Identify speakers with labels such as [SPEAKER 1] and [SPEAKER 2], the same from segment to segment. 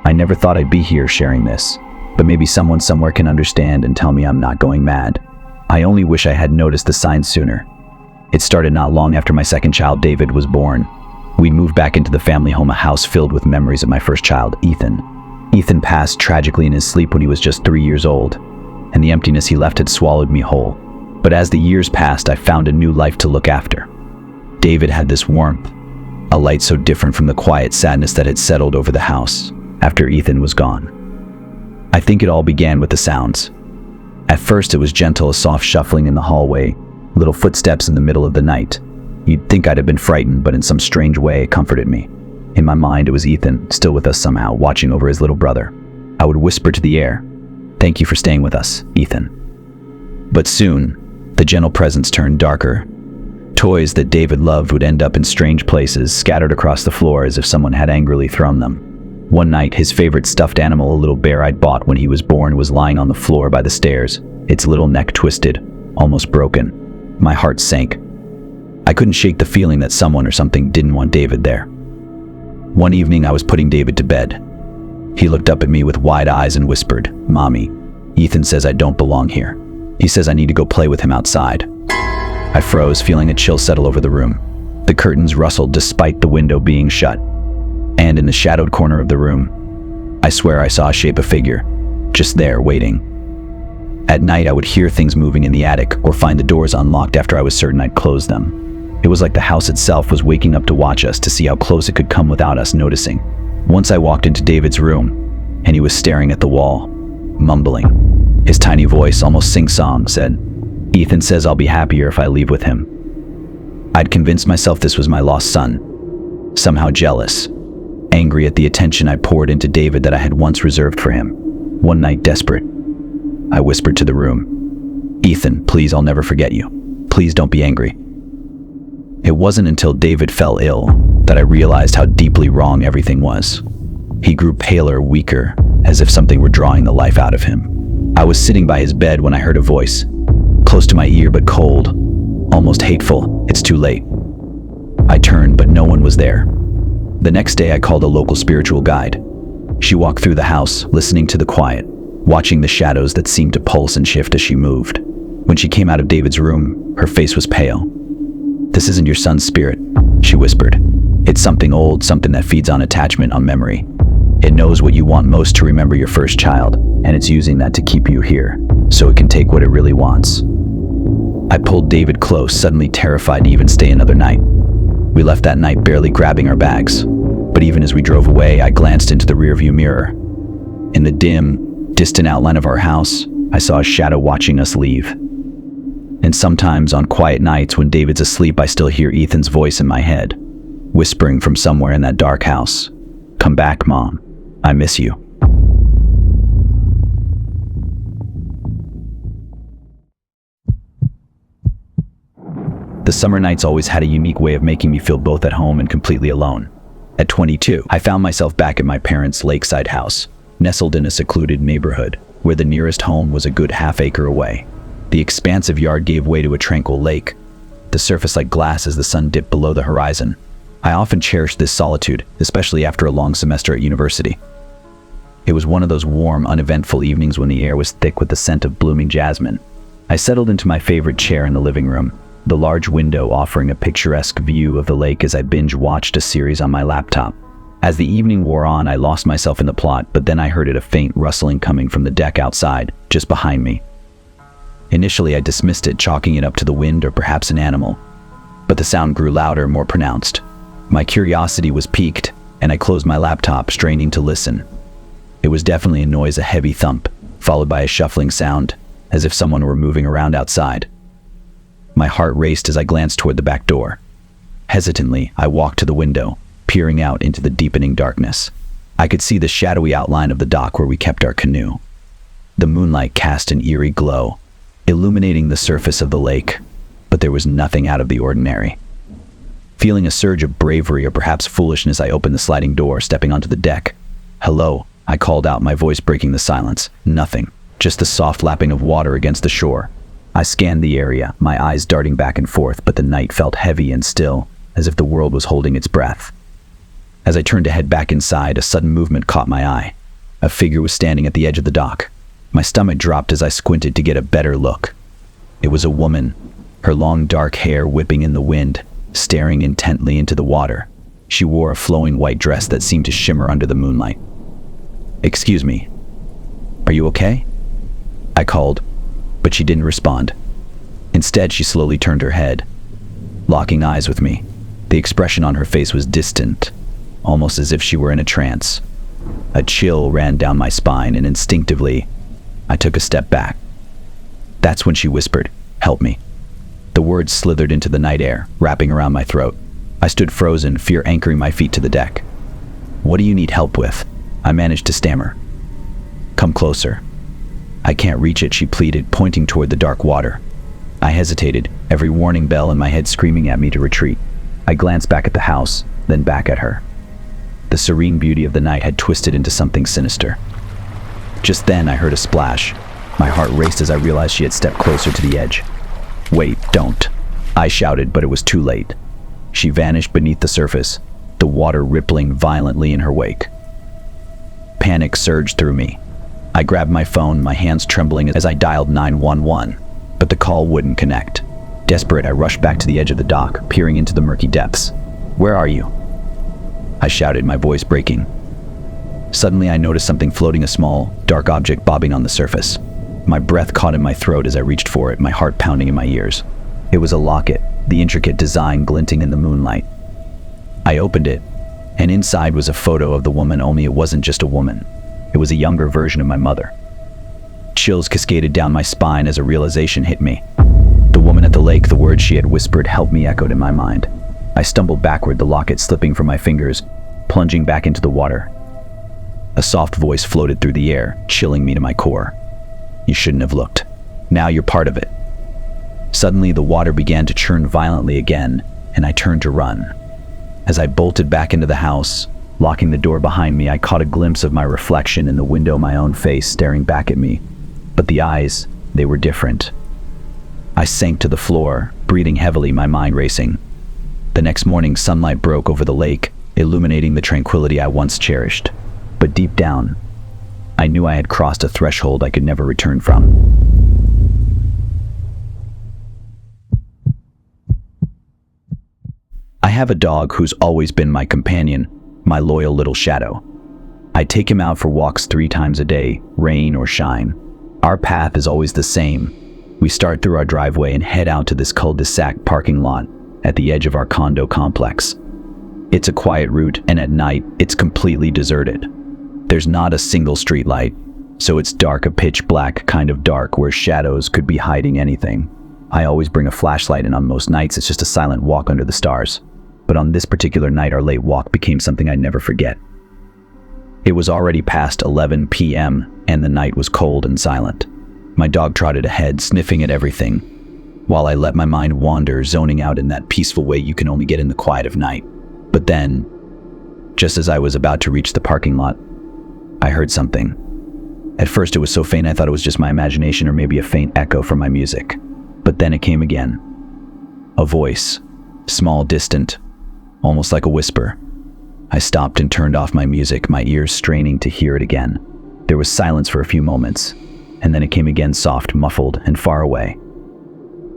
[SPEAKER 1] I never thought I'd be here sharing this, but maybe someone somewhere can understand and tell me I'm not going mad. I only wish I had noticed the signs sooner. It started not long after my second child, David, was born. We moved back into the family home, a house filled with memories of my first child, Ethan. Ethan passed tragically in his sleep when he was just 3 years old, and the emptiness he left had swallowed me whole. But as the years passed, I found a new life to look after. David had this warmth, a light so different from the quiet sadness that had settled over the house after Ethan was gone. I think it all began with the sounds. At first it was gentle, a soft shuffling in the hallway, little footsteps in the middle of the night. You'd think I'd have been frightened, but in some strange way it comforted me. In my mind it was Ethan, still with us somehow, watching over his little brother. I would whisper to the air, "Thank you for staying with us, Ethan." But soon, the gentle presence turned darker. Toys that David loved would end up in strange places, scattered across the floor as if someone had angrily thrown them. One night, his favorite stuffed animal, a little bear I'd bought when he was born, was lying on the floor by the stairs, its little neck twisted, almost broken. My heart sank. I couldn't shake the feeling that someone or something didn't want David there. One evening, I was putting David to bed. He looked up at me with wide eyes and whispered, "Mommy, Ethan says I don't belong here. He says I need to go play with him outside." I froze, feeling a chill settle over the room. The curtains rustled despite the window being shut. And in the shadowed corner of the room, I swear I saw a shape, a figure, just there, waiting. At night, I would hear things moving in the attic or find the doors unlocked after I was certain I'd closed them. It was like the house itself was waking up to watch us, to see how close it could come without us noticing. Once I walked into David's room, and he was staring at the wall, mumbling. His tiny voice, almost sing-song, said, "Ethan says I'll be happier if I leave with him." I'd convinced myself this was my lost son, somehow jealous, angry at the attention I poured into David that I had once reserved for him. One night, desperate, I whispered to the room, "Ethan, please, I'll never forget you. Please don't be angry." It wasn't until David fell ill that I realized how deeply wrong everything was. He grew paler, weaker, as if something were drawing the life out of him. I was sitting by his bed when I heard a voice, close to my ear but cold, almost hateful. "It's too late." I turned, but no one was there. The next day I called a local spiritual guide. She walked through the house, listening to the quiet, watching the shadows that seemed to pulse and shift as she moved. When she came out of David's room, her face was pale. "This isn't your son's spirit," she whispered. "It's something old, something that feeds on attachment, on memory. It knows what you want most, to remember your first child, and it's using that to keep you here, so it can take what it really wants." I pulled David close, suddenly terrified to even stay another night. We left that night barely grabbing our bags, but even as we drove away, I glanced into the rearview mirror. In the dim, distant outline of our house, I saw a shadow watching us leave. And sometimes on quiet nights when David's asleep, I still hear Ethan's voice in my head, whispering from somewhere in that dark house, "Come back, Mom. I miss you." The summer nights always had a unique way of making me feel both at home and completely alone. At 22, I found myself back at my parents' lakeside house, nestled in a secluded neighborhood, where the nearest home was a good half-acre away. The expansive yard gave way to a tranquil lake, the surface like glass as the sun dipped below the horizon. I often cherished this solitude, especially after a long semester at university. It was one of those warm, uneventful evenings when the air was thick with the scent of blooming jasmine. I settled into my favorite chair in the living room, the large window offering a picturesque view of the lake as I binge-watched a series on my laptop. As the evening wore on, I lost myself in the plot, but then I heard a faint rustling coming from the deck outside, just behind me. Initially, I dismissed it, chalking it up to the wind or perhaps an animal. But the sound grew louder, more pronounced. My curiosity was piqued, and I closed my laptop, straining to listen. It was definitely a noise, a heavy thump, followed by a shuffling sound, as if someone were moving around outside. My heart raced as I glanced toward the back door. Hesitantly, I walked to the window, peering out into the deepening darkness. I could see the shadowy outline of the dock where we kept our canoe. The moonlight cast an eerie glow, illuminating the surface of the lake, but there was nothing out of the ordinary. Feeling a surge of bravery or perhaps foolishness, I opened the sliding door, stepping onto the deck. "Hello," I called out, my voice breaking the silence. Nothing, just the soft lapping of water against the shore. I scanned the area, my eyes darting back and forth, but the night felt heavy and still, as if the world was holding its breath. As I turned to head back inside, a sudden movement caught my eye. A figure was standing at the edge of the dock. My stomach dropped as I squinted to get a better look. It was a woman, her long dark hair whipping in the wind, staring intently into the water. She wore a flowing white dress that seemed to shimmer under the moonlight. "Excuse me, are you okay?" I called, but she didn't respond. Instead, she slowly turned her head, locking eyes with me. The expression on her face was distant, almost as if she were in a trance. A chill ran down my spine, and instinctively, I took a step back. That's when she whispered, "Help me." The words slithered into the night air, wrapping around my throat. I stood frozen, fear anchoring my feet to the deck. "What do you need help with?" I managed to stammer. "Come closer." "I can't reach it," she pleaded, pointing toward the dark water. I hesitated, every warning bell in my head screaming at me to retreat. I glanced back at the house, then back at her. The serene beauty of the night had twisted into something sinister. Just then, I heard a splash. My heart raced as I realized she had stepped closer to the edge. "Wait, don't!" I shouted, but it was too late. She vanished beneath the surface, the water rippling violently in her wake. Panic surged through me. I grabbed my phone, my hands trembling as I dialed 911, but the call wouldn't connect. Desperate, I rushed back to the edge of the dock, peering into the murky depths. "Where are you?" I shouted, my voice breaking. Suddenly, I noticed something floating, a small, dark object bobbing on the surface. My breath caught in my throat as I reached for it, my heart pounding in my ears. It was a locket, the intricate design glinting in the moonlight. I opened it, and inside was a photo of the woman, only it wasn't just a woman. It was a younger version of my mother. Chills cascaded down my spine as a realization hit me. The woman at the lake, the words she had whispered, helped me echoed in my mind. I stumbled backward, the locket slipping from my fingers, plunging back into the water. A soft voice floated through the air, chilling me to my core. "You shouldn't have looked. Now you're part of it." Suddenly, the water began to churn violently again, and I turned to run. As I bolted back into the house, locking the door behind me, I caught a glimpse of my reflection in the window, my own face staring back at me. But the eyes, they were different. I sank to the floor, breathing heavily, my mind racing. The next morning, sunlight broke over the lake, illuminating the tranquility I once cherished. But deep down, I knew I had crossed a threshold I could never return from. I have a dog who's always been my companion, my loyal little shadow. I take him out for walks 3 times a day, rain or shine. Our path is always the same. We start through our driveway and head out to this cul-de-sac parking lot at the edge of our condo complex. It's a quiet route, and at night, it's completely deserted. There's not a single street light, so it's dark, a pitch black kind of dark where shadows could be hiding anything. I always bring a flashlight, and on most nights, it's just a silent walk under the stars. But on this particular night, our late walk became something I'd never forget. It was already past 11 p.m., and the night was cold and silent. My dog trotted ahead, sniffing at everything, while I let my mind wander, zoning out in that peaceful way you can only get in the quiet of night. But then, just as I was about to reach the parking lot, I heard something. At first, it was so faint I thought it was just my imagination or maybe a faint echo from my music. But then it came again. A voice, small, distant, almost like a whisper. I stopped and turned off my music, my ears straining to hear it again. There was silence for a few moments, and then it came again, soft, muffled, and far away.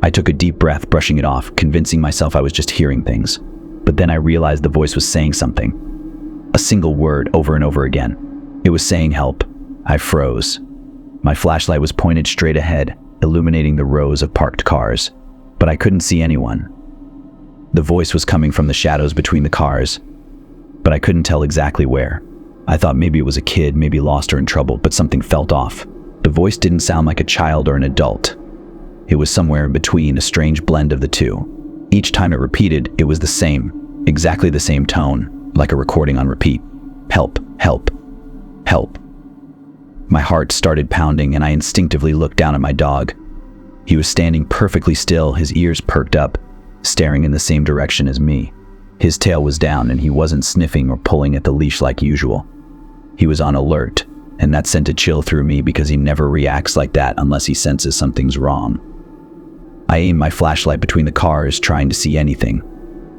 [SPEAKER 1] I took a deep breath, brushing it off, convincing myself I was just hearing things. But then I realized the voice was saying something. A single word over and over again. It was saying help. I froze. My flashlight was pointed straight ahead, illuminating the rows of parked cars, but I couldn't see anyone. The voice was coming from the shadows between the cars, but I couldn't tell exactly where. I thought maybe it was a kid, maybe lost or in trouble, but something felt off. The voice didn't sound like a child or an adult. It was somewhere in between, a strange blend of the two. Each time it repeated, it was the same, exactly the same tone, like a recording on repeat. Help, help, help. My heart started pounding, and I instinctively looked down at my dog. He was standing perfectly still, his ears perked up, staring in the same direction as me. His tail was down, and he wasn't sniffing or pulling at the leash like usual. He was on alert, and that sent a chill through me because he never reacts like that unless he senses something's wrong. I aimed my flashlight between the cars, trying to see anything,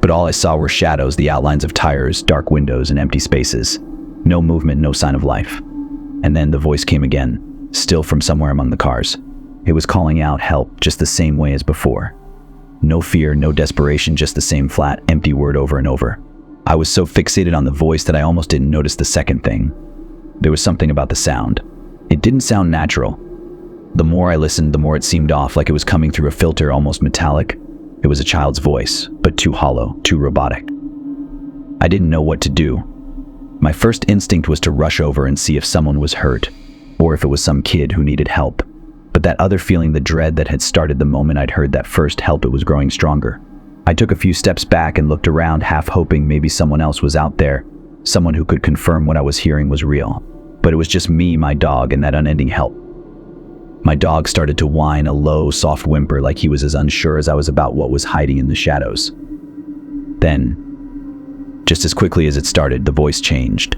[SPEAKER 1] but all I saw were shadows, the outlines of tires, dark windows, and empty spaces. No movement, no sign of life. And then the voice came again, still from somewhere among the cars. It was calling out help just the same way as before. No fear, no desperation, just the same flat, empty word over and over. I was so fixated on the voice that I almost didn't notice the second thing. There was something about the sound. It didn't sound natural. The more I listened, the more it seemed off, like it was coming through a filter, almost metallic. It was a child's voice, but too hollow, too robotic. I didn't know what to do. My first instinct was to rush over and see if someone was hurt, or if it was some kid who needed help. But that other feeling, the dread that had started the moment I'd heard that first help, it was growing stronger. I took a few steps back and looked around, half hoping maybe someone else was out there, someone who could confirm what I was hearing was real. But it was just me, my dog, and that unending help. My dog started to whine, a low, soft whimper, like he was as unsure as I was about what was hiding in the shadows. Then, just as quickly as it started, the voice changed.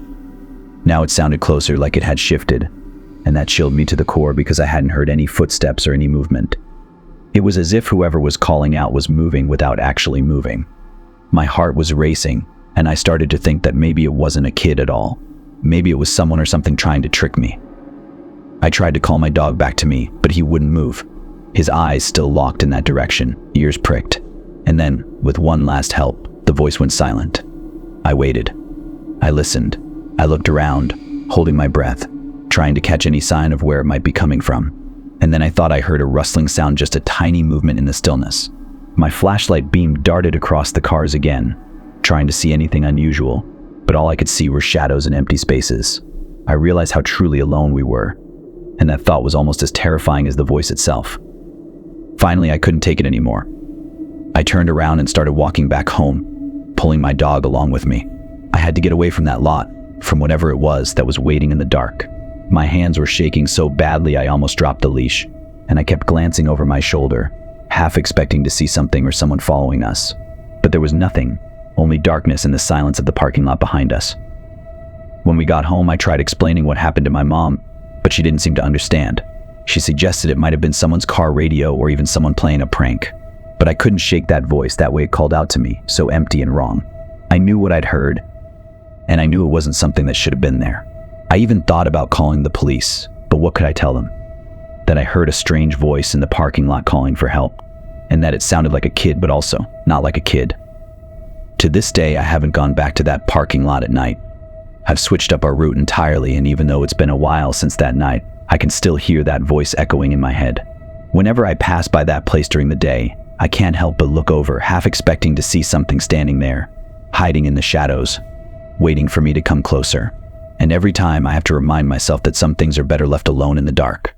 [SPEAKER 1] Now it sounded closer, like it had shifted, and that chilled me to the core because I hadn't heard any footsteps or any movement. It was as if whoever was calling out was moving without actually moving. My heart was racing, and I started to think that maybe it wasn't a kid at all. Maybe it was someone or something trying to trick me. I tried to call my dog back to me, but he wouldn't move. His eyes still locked in that direction, ears pricked. And then, with one last help, the voice went silent. I waited. I listened. I looked around, holding my breath, trying to catch any sign of where it might be coming from. And then I thought I heard a rustling sound, just a tiny movement in the stillness. My flashlight beam darted across the cars again, trying to see anything unusual, but all I could see were shadows and empty spaces. I realized how truly alone we were, and that thought was almost as terrifying as the voice itself. Finally, I couldn't take it anymore. I turned around and started walking back home, pulling my dog along with me. I had to get away from that lot, from whatever it was that was waiting in the dark. My hands were shaking so badly I almost dropped the leash, and I kept glancing over my shoulder, half expecting to see something or someone following us. But there was nothing, only darkness and the silence of the parking lot behind us. When we got home, I tried explaining what happened to my mom, but she didn't seem to understand. She suggested it might have been someone's car radio or even someone playing a prank. But I couldn't shake that voice, that way it called out to me, so empty and wrong. I knew what I'd heard, and I knew it wasn't something that should have been there. I even thought about calling the police, but what could I tell them? That I heard a strange voice in the parking lot calling for help, and that it sounded like a kid, but also not like a kid. To this day, I haven't gone back to that parking lot at night. I've switched up our route entirely, and even though it's been a while since that night, I can still hear that voice echoing in my head. Whenever I pass by that place during the day, I can't help but look over, half expecting to see something standing there, hiding in the shadows, waiting for me to come closer. And every time I have to remind myself that some things are better left alone in the dark.